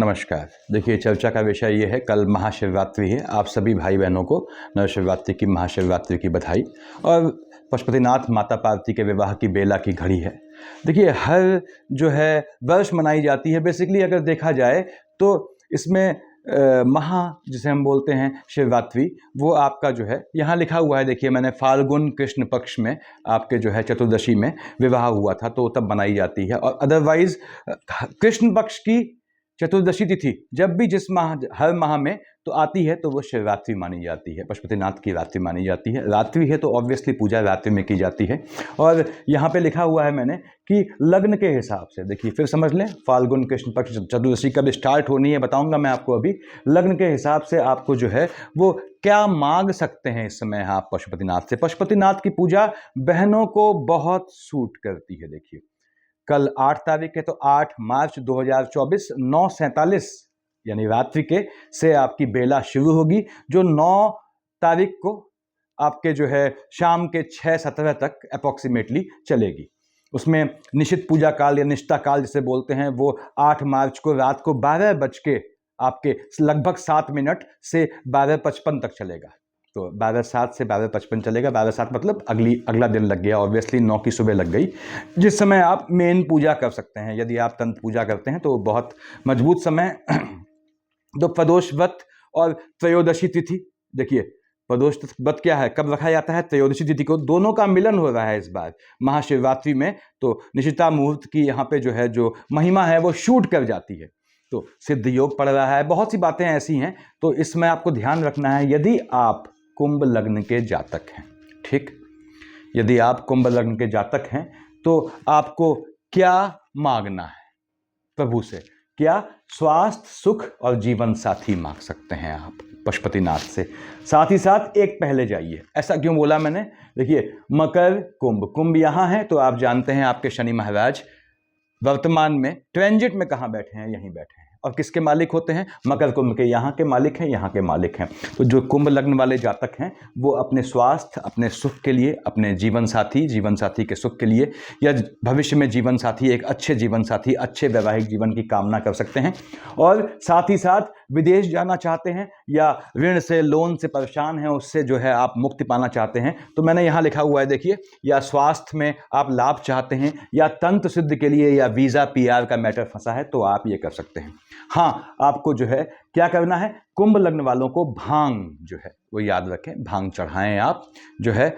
नमस्कार। देखिए, चर्चा का विषय ये है, कल महाशिवरात्रि है। आप सभी भाई बहनों को नवशिवरात्रि की, महाशिवरात्रि की बधाई। और पशुपतिनाथ माता पार्वती के विवाह की बेला की घड़ी है। देखिए, हर जो है वर्ष मनाई जाती है। बेसिकली अगर देखा जाए तो इसमें जिसे हम बोलते हैं शिवरात्रि, वो आपका जो है यहाँ लिखा हुआ है। देखिए, मैंने फाल्गुन कृष्ण पक्ष में आपके जो है चतुर्दशी में विवाह हुआ था, तो तब बनाई जाती है। और अदरवाइज कृष्ण पक्ष की चतुर्दशी तिथि जब भी जिस माह, हर माह में तो आती है, तो वो शिवरात्रि मानी जाती है, पशुपतिनाथ की रात्रि मानी जाती है। रात्रि है तो ऑब्वियसली पूजा रात्रि में की जाती है। और यहाँ पे लिखा हुआ है मैंने कि लग्न के हिसाब से, देखिए फिर समझ लें, फाल्गुन कृष्ण पक्ष चतुर्दशी कब स्टार्ट होनी है बताऊंगा मैं आपको अभी। लग्न के हिसाब से आपको जो है वो क्या मांग सकते हैं इस समय आप पशुपतिनाथ से। पशुपतिनाथ की पूजा बहनों को बहुत सूट करती है। देखिए, कल 8 तारीख है, तो 8 मार्च 2024 9:47 यानी रात्रि के से आपकी बेला शुरू होगी, जो 9 तारीख को आपके जो है शाम के 6:17 तक अप्रॉक्सीमेटली चलेगी। उसमें निश्चित पूजा काल या निष्ठा काल जिसे बोलते हैं, वो 8 मार्च को रात को 12 बज के आपके लगभग 7 मिनट से 12:55 तक चलेगा। तो 12:07 से 12:55 चलेगा। 12:07 मतलब अगला दिन लग गया, ऑब्वियसली 9 की सुबह लग गई, जिस समय आप मेन पूजा कर सकते हैं। यदि आप तंत्र पूजा करते हैं तो बहुत मजबूत समय। तो प्रदोष व्रत और त्रयोदशी तिथि, देखिए प्रदोष व्रत क्या है, कब रखा जाता है, त्रयोदशी तिथि को। दोनों का मिलन हो रहा है इस बार महाशिवरात्रि में। तो निशिता मुहूर्त की यहाँ पे जो है जो महिमा है वो शूट कर जाती है, तो सिद्ध योग पड़ रहा है। बहुत सी बातें ऐसी हैं, तो इसमें आपको ध्यान रखना है। यदि आप कुंभ लग्न के जातक हैं, ठीक, यदि आप कुंभ लग्न के जातक हैं तो आपको क्या मांगना है प्रभु से? क्या स्वास्थ्य, सुख और जीवन साथी मांग सकते हैं आप पशुपतिनाथ से। साथ ही साथ एक पहले जाइए। ऐसा क्यों बोला मैंने? देखिए, मकर कुंभ यहाँ है, तो आप जानते हैं आपके शनि महाराज वर्तमान में ट्रांजिट में कहाँ बैठे हैं? यहीं बैठे हैं। और किसके मालिक होते हैं? मकर कुंभ के, यहाँ के मालिक हैं, यहाँ के मालिक हैं। तो जो कुंभ लग्न वाले जातक हैं वो अपने स्वास्थ्य, अपने सुख के लिए, अपने जीवन साथी के सुख के लिए, या भविष्य में जीवन साथी, एक अच्छे जीवन साथी, अच्छे वैवाहिक जीवन की कामना कर सकते हैं। और साथ ही साथ विदेश जाना चाहते हैं या ऋण से, लोन से परेशान हैं, उससे जो है आप मुक्ति पाना चाहते हैं, तो मैंने यहाँ लिखा हुआ है, देखिए, या स्वास्थ्य में आप लाभ चाहते हैं, या तंत्र सिद्ध के लिए, या वीज़ा PR का मैटर फंसा है, तो आप ये कर सकते हैं। हाँ, आपको जो है क्या करना है, कुंभ लग्न वालों को भांग जो है वो याद रखें, भांग चढ़ाएं आप जो है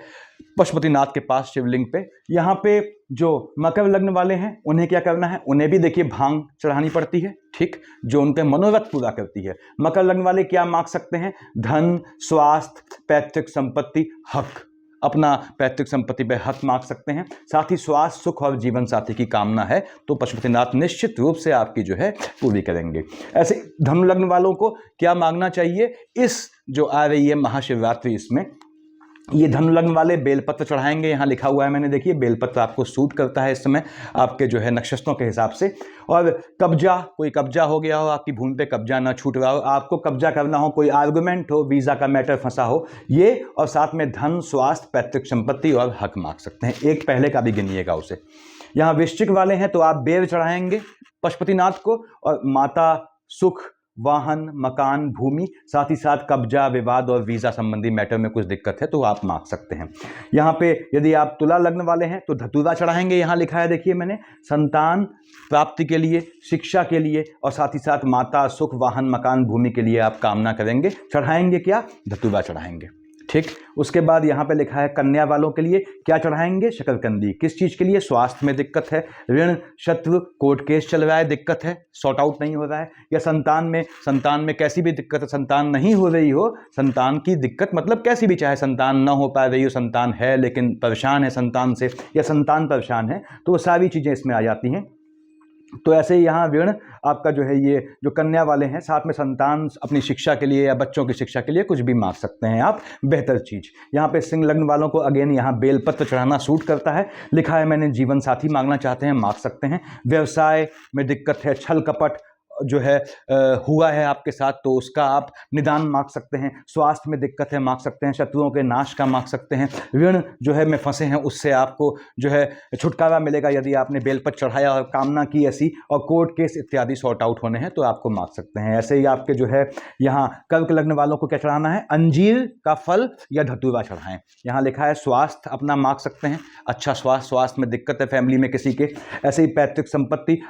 पशुपतिनाथ के पास शिवलिंग पे। यहाँ पे जो मकर लग्न वाले हैं उन्हें क्या करना है, उन्हें भी देखिए भांग चढ़ानी पड़ती है, ठीक, जो उनके मनोरथ पूरा करती है। मकर लग्न वाले क्या मांग सकते हैं? धन, स्वास्थ्य, पैतृक संपत्ति, हक, अपना पैतृक संपत्ति पे हक मांग सकते हैं। साथ ही स्वास्थ्य, सुख और जीवन साथी की कामना है तो पशुपतिनाथ निश्चित रूप से आपकी जो है पूरी करेंगे। ऐसे धनु लग्न वालों को क्या मांगना चाहिए इस जो आ रही है महाशिवरात्रि, इसमें ये धनु लग्न वाले बेलपत्र चढ़ाएंगे। यहाँ लिखा हुआ है मैंने, देखिए बेलपत्र आपको सूट करता है इस समय आपके जो है नक्षत्रों के हिसाब से। और कब्जा, कोई कब्जा हो गया हो, आपकी भूमि पे कब्जा ना छूट रहा हो, आपको कब्जा करना हो, कोई आर्गुमेंट हो, वीज़ा का मैटर फंसा हो, ये, और साथ में धन, स्वास्थ्य, पैतृक संपत्ति और हक मांग सकते हैं। एक पहले का भी गिनिएगा उसे। यहाँ वृश्चिक वाले हैं तो आप बेर चढ़ाएंगे पशुपतिनाथ को, और माता, सुख, वाहन, मकान, भूमि, साथ ही साथ कब्जा, विवाद और वीज़ा संबंधी मैटर में कुछ दिक्कत है तो आप मांग सकते हैं। यहाँ पे यदि आप तुला लग्न वाले हैं तो धतूरा चढ़ाएंगे। यहाँ लिखा है, देखिए मैंने, संतान प्राप्ति के लिए, शिक्षा के लिए, और साथ ही साथ माता, सुख, वाहन, मकान, भूमि के लिए आप कामना करेंगे। चढ़ाएंगे क्या? धतूरा चढ़ाएंगे, ठीक। उसके बाद यहाँ पे लिखा है कन्या वालों के लिए क्या चढ़ाएंगे? शकरकंदी। किस चीज़ के लिए? स्वास्थ्य में दिक्कत है, ऋण, शत्रु, कोर्ट केस चल रहा है, दिक्कत है, सॉर्ट आउट नहीं हो रहा है, या संतान में कैसी भी दिक्कत है, संतान नहीं हो रही हो, संतान की दिक्कत मतलब कैसी भी, चाहे संतान ना हो पा रही हो, संतान है लेकिन परेशान है संतान से, या संतान परेशान है, तो वो सारी चीज़ें इसमें आ जाती हैं। तो ऐसे ही यहाँ ऋण आपका जो है, ये जो कन्या वाले हैं, साथ में संतान अपनी शिक्षा के लिए या बच्चों की शिक्षा के लिए कुछ भी मांग सकते हैं आप, बेहतर चीज़। यहाँ पे सिंह लग्न वालों को अगेन यहाँ बेलपत्र चढ़ाना सूट करता है। लिखा है मैंने जीवन साथी मांगना चाहते हैं, मांग सकते हैं। व्यवसाय में दिक्कत है, छल कपट जो है हुआ है आपके साथ तो उसका आप निदान मांग सकते हैं। स्वास्थ्य में दिक्कत है मांग सकते हैं, शत्रुओं के नाश का मांग सकते हैं, ऋण जो है में फंसे हैं उससे आपको जो है छुटकारा मिलेगा यदि आपने बेलपत्र चढ़ाया और कामना की ऐसी, और कोर्ट केस इत्यादि सॉर्ट आउट होने हैं तो आपको मांग सकते हैं। ऐसे ही आपके जो है यहाँ कर्क लग्न वालों को क्या चढ़ाना है, अंजीर का फल या धतूरा चढ़ाएं। यहाँ लिखा है स्वास्थ्य अपना मांग सकते हैं, अच्छा स्वास्थ्य में दिक्कत है फैमिली में किसी के, ऐसे ही पैतृक संपत्ति,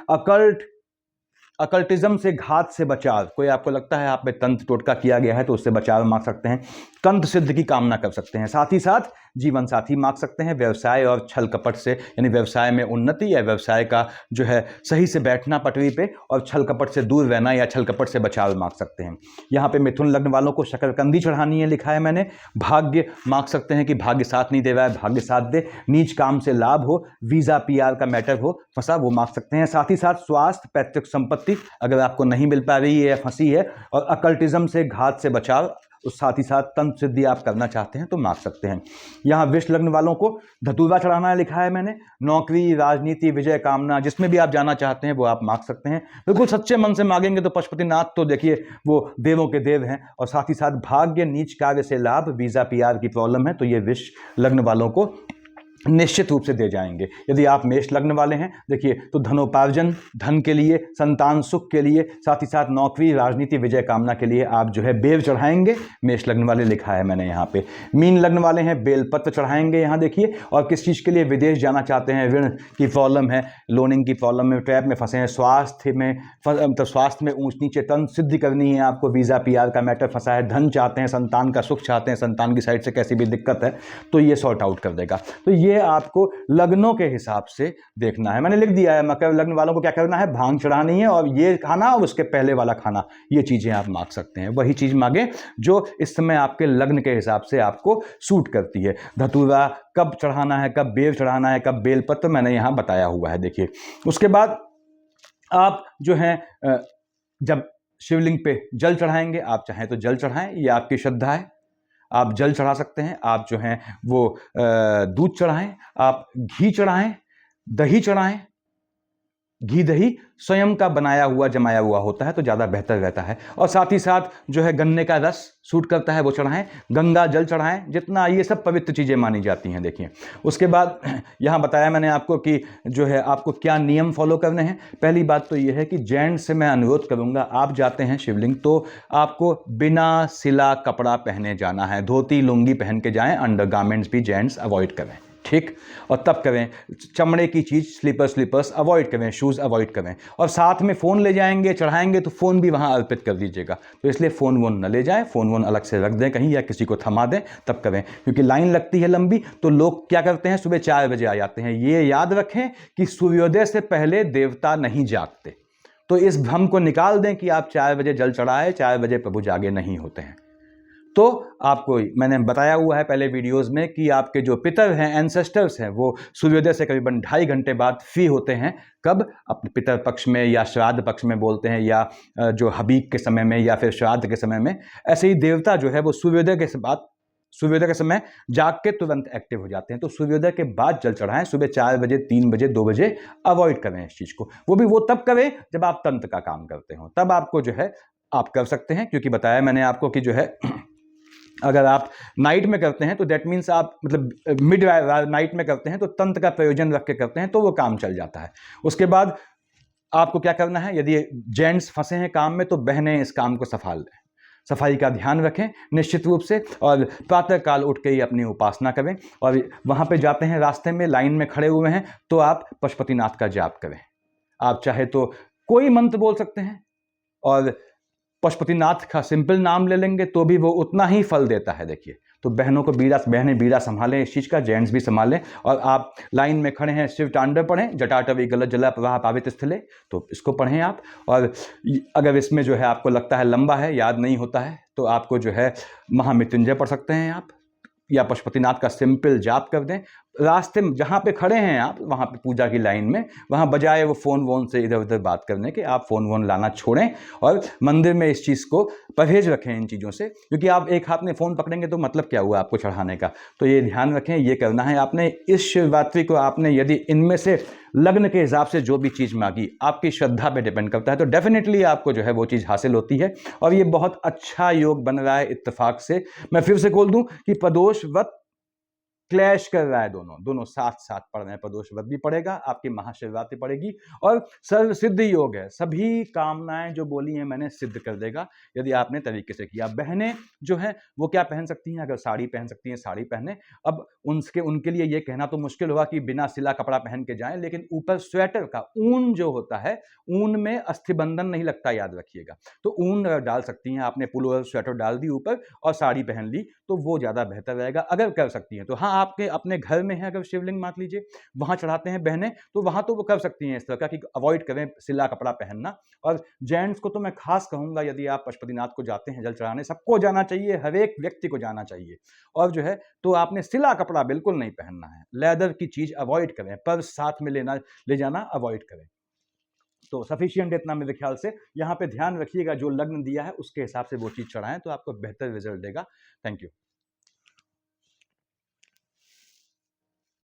अकल्टिज्म से घात से बचाव, कोई आपको लगता है आप पे तंत्र टोटका किया गया है तो उससे बचाव मांग सकते हैं, कंठ सिद्ध की कामना कर सकते हैं, साथ ही साथ जीवन साथी मांग सकते हैं, व्यवसाय और छल कपट से यानी व्यवसाय में उन्नति या व्यवसाय का जो है सही से बैठना पटरी पे और छल कपट से दूर रहना या छल कपट से बचाव मांग सकते हैं। यहाँ पे मिथुन लग्न वालों को शकरकंदी चढ़ानी है लिखा है मैंने, भाग्य मांग सकते हैं कि भाग्य साथ नहीं दे रहा है भाग्य साथ दे, नीच काम से लाभ हो, वीज़ा PR का मैटर हो फंसा वो मांग सकते हैं, साथ ही साथ स्वास्थ्य पैतृक संपत्ति अगर आपको नहीं मिल पा रही है या फंसी है, और अकल्टिज्म से घात से बचाव, उस साथ ही साथ तंत्र सिद्धि आप करना चाहते हैं तो मांग सकते हैं। यहाँ वृष लग्न वालों को धतूरा चढ़ाना है लिखा है मैंने, नौकरी राजनीति विजय कामना जिसमें भी आप जाना चाहते हैं वो आप मांग सकते हैं, बिल्कुल सच्चे मन से मांगेंगे तो पशुपतिनाथ तो देखिए वो देवों के देव हैं, और साथ ही साथ भाग्य नीच कार्य से लाभ, वीज़ा PR की प्रॉब्लम है तो ये वृष लग्न वालों को निश्चित रूप से दे जाएंगे। यदि आप मेष लग्न वाले हैं देखिए तो धनोपार्जन, धन के लिए, संतान सुख के लिए, साथ ही साथ नौकरी राजनीति विजय कामना के लिए आप जो है बेल चढ़ाएंगे, मेष लग्न वाले लिखा है मैंने यहाँ पे। मीन लग्न वाले हैं बेलपत्र चढ़ाएंगे यहाँ देखिए, और किस चीज़ के लिए, विदेश जाना चाहते हैं, ऋण की प्रॉब्लम है, लोनिंग की प्रॉब्लम में ट्रैप में फंसे हैं, स्वास्थ्य में मतलब स्वास्थ्य में ऊंच नीचे तंत्र सिद्धि करनी है आपको, वीज़ा PR का मैटर फंसा है, धन चाहते हैं, संतान का सुख चाहते हैं, संतान की साइड से कैसी भी दिक्कत है तो ये सॉर्ट आउट कर देगा। तो ये आपको लग्नों के हिसाब से देखना है, मैंने लिख दिया है मकर लग्न वालों को क्या करना है, भांग चढ़ानी है और ये खाना और उसके पहले वाला खाना, ये चीजें आप मांग सकते हैं, वही चीज मांगे जो इस समय आपके लग्न के हिसाब से आपको सूट करती है। धतूरा कब चढ़ाना है, कब बेल चढ़ाना है, कब बेलपत्र मैंने यहां बताया हुआ है देखिए। उसके बाद आप जो है जब शिवलिंग पे जल चढ़ाएंगे, आप चाहें तो जल चढ़ाएं, ये आपकी श्रद्धा है, आप जल चढ़ा सकते हैं, आप जो हैं वो दूध चढ़ाएं, आप घी चढ़ाएं, दही चढ़ाएं, घी दही स्वयं का बनाया हुआ जमाया हुआ होता है तो ज़्यादा बेहतर रहता है, और साथ ही साथ जो है गन्ने का रस सूट करता है वो चढ़ाएं, गंगा जल चढ़ाएं, जितना ये सब पवित्र चीज़ें मानी जाती हैं देखिए। उसके बाद यहाँ बताया मैंने आपको कि जो है आपको क्या नियम फॉलो करने हैं। पहली बात तो ये है कि जेंट्स से मैं अनुरोध करूँगा, आप जाते हैं शिवलिंग तो आपको बिना सिला कपड़ा पहने जाना है, धोती लुंगी पहन के जाएँ, अंडरगारमेंट्स भी जेंट्स अवॉइड करें, ठीक, और तब करें, चमड़े की चीज़ स्लीपर्स अवॉइड करें, शूज़ अवॉइड करें, और साथ में फ़ोन ले जाएंगे चढ़ाएंगे तो फ़ोन भी वहाँ अर्पित कर दीजिएगा, तो इसलिए फ़ोन वोन न ले जाएं, फ़ोन वोन अलग से रख दें कहीं या किसी को थमा दें तब करें, क्योंकि लाइन लगती है लंबी तो लोग क्या करते हैं सुबह 4 बजे आ जाते हैं। ये याद रखें कि सूर्योदय से पहले देवता नहीं जागते, तो इस भ्रम को निकाल दें कि आप 4 बजे जल चढ़ाए, 4 बजे प्रभु जागे नहीं होते हैं। तो आपको मैंने बताया हुआ है पहले वीडियोस में कि आपके जो पितर हैं, एंसेस्टर्स हैं, वो सूर्योदय से करीबन 2.5 घंटे बाद फ्री होते हैं, कब, अपने पितर पक्ष में या श्राद्ध पक्ष में बोलते हैं, या जो हबीक के समय में या फिर श्राद्ध के समय में। ऐसे ही देवता जो है वो सूर्योदय के समय जाग के तुरंत एक्टिव हो जाते हैं, तो सूर्योदय के बाद जल चढ़ाएं, सुबह 4 बजे 3 बजे 2 बजे अवॉइड करें इस चीज़ को, वो भी वो तब करें जब आप तंत्र का काम करते हो, तब आपको जो है आप कर सकते हैं, क्योंकि बताया मैंने आपको कि जो है अगर आप नाइट में करते हैं तो दैट मीन्स आप मतलब मिड नाइट में करते हैं तो तंत्र का प्रयोजन रख के करते हैं तो वो काम चल जाता है। उसके बाद आपको क्या करना है, यदि जेंट्स फंसे हैं काम में तो बहनें इस काम को संभाल लें, सफाई का ध्यान रखें निश्चित रूप से, और प्रातःकाल उठ के ही अपनी उपासना करें, और वहाँ पे जाते हैं रास्ते में लाइन में खड़े हुए हैं तो आप पशुपतिनाथ का जाप करें, आप चाहे तो कोई मंत्र बोल सकते हैं, और पशुपतिनाथ का सिंपल नाम ले लेंगे तो भी वो उतना ही फल देता है देखिए। तो बहनों को बहनें बीड़ा संभालें इस चीज़ का, जेंट्स भी संभालें, और आप लाइन में खड़े हैं शिव तांडव पढ़ें, जटाटवी गलत जला प्रवाह पावित स्थले, तो इसको पढ़ें आप। और अगर इसमें जो है आपको लगता है लंबा है, याद नहीं होता है, तो आपको जो है महामृत्युंजय पढ़ सकते हैं आप, या पशुपतिनाथ का सिंपल जाप कर दें। रास्ते में जहाँ पे खड़े हैं आप, वहाँ पे पूजा की लाइन में, वहाँ बजाय वो फ़ोन वोन से इधर उधर बात करने के, आप फ़ोन वोन लाना छोड़ें और मंदिर में इस चीज़ को परहेज रखें इन चीज़ों से, क्योंकि आप एक हाथ में फ़ोन पकड़ेंगे तो मतलब क्या हुआ आपको चढ़ाने का। तो ये ध्यान रखें, ये करना है आपने। इस शिवरात्रि को आपने यदि इनमें से लग्न के हिसाब से जो भी चीज़ मांगी, आपकी श्रद्धा पे डिपेंड करता है, तो डेफिनेटली आपको जो है वो चीज़ हासिल होती है। और ये बहुत अच्छा योग बन रहा है इत्तेफाक से। मैं फिर से बोल दूं कि प्रदोष व्रत क्लैश कर रहा है, दोनों साथ साथ पढ़ रहे हैं। प्रदोष व्रत भी पड़ेगा, आपकी महाशिवरात्रि पड़ेगी, और सर्व सिद्ध योग है। सभी कामनाएं जो बोली हैं मैंने सिद्ध कर देगा यदि आपने तरीके से किया। बहनें जो हैं वो क्या पहन सकती हैं, अगर साड़ी पहन सकती हैं साड़ी पहने। अब उनके लिए ये कहना तो मुश्किल होगा कि बिना सिला कपड़ा पहन के जाएं, लेकिन ऊपर स्वेटर का ऊन जो होता है, ऊन में अस्थिबंधन नहीं लगता, याद रखिएगा। तो ऊन डाल सकती हैं आपने, पुलोवर स्वेटर डाल दी ऊपर और साड़ी पहन ली, तो वो ज़्यादा बेहतर रहेगा अगर कर सकती हैं तो। हाँ, आपके अपने घर में है अगर शिवलिंग मान लीजिए, वहाँ चढ़ाते हैं बहनें, तो वहाँ तो वो कर सकती हैं इस तरह का कि अवॉइड करें सिला कपड़ा पहनना। और जेंट्स को तो मैं खास कहूँगा, यदि आप पशुपतिनाथ को जाते हैं जल चढ़ाने, सबको जाना चाहिए, हर एक व्यक्ति को जाना चाहिए। और जो है तो आपने सिला कपड़ा बिल्कुल नहीं पहनना है, लेदर की चीज़ अवॉइड करें, पर्स साथ में ले जाना अवॉइड करें। तो सफिशिएंट इतना मेरे ख्याल से। यहाँ पे ध्यान रखिएगा, जो लग्न दिया है उसके हिसाब से वो चीज़ चढ़ाएं तो आपको बेहतर रिजल्ट देगा। Thank you.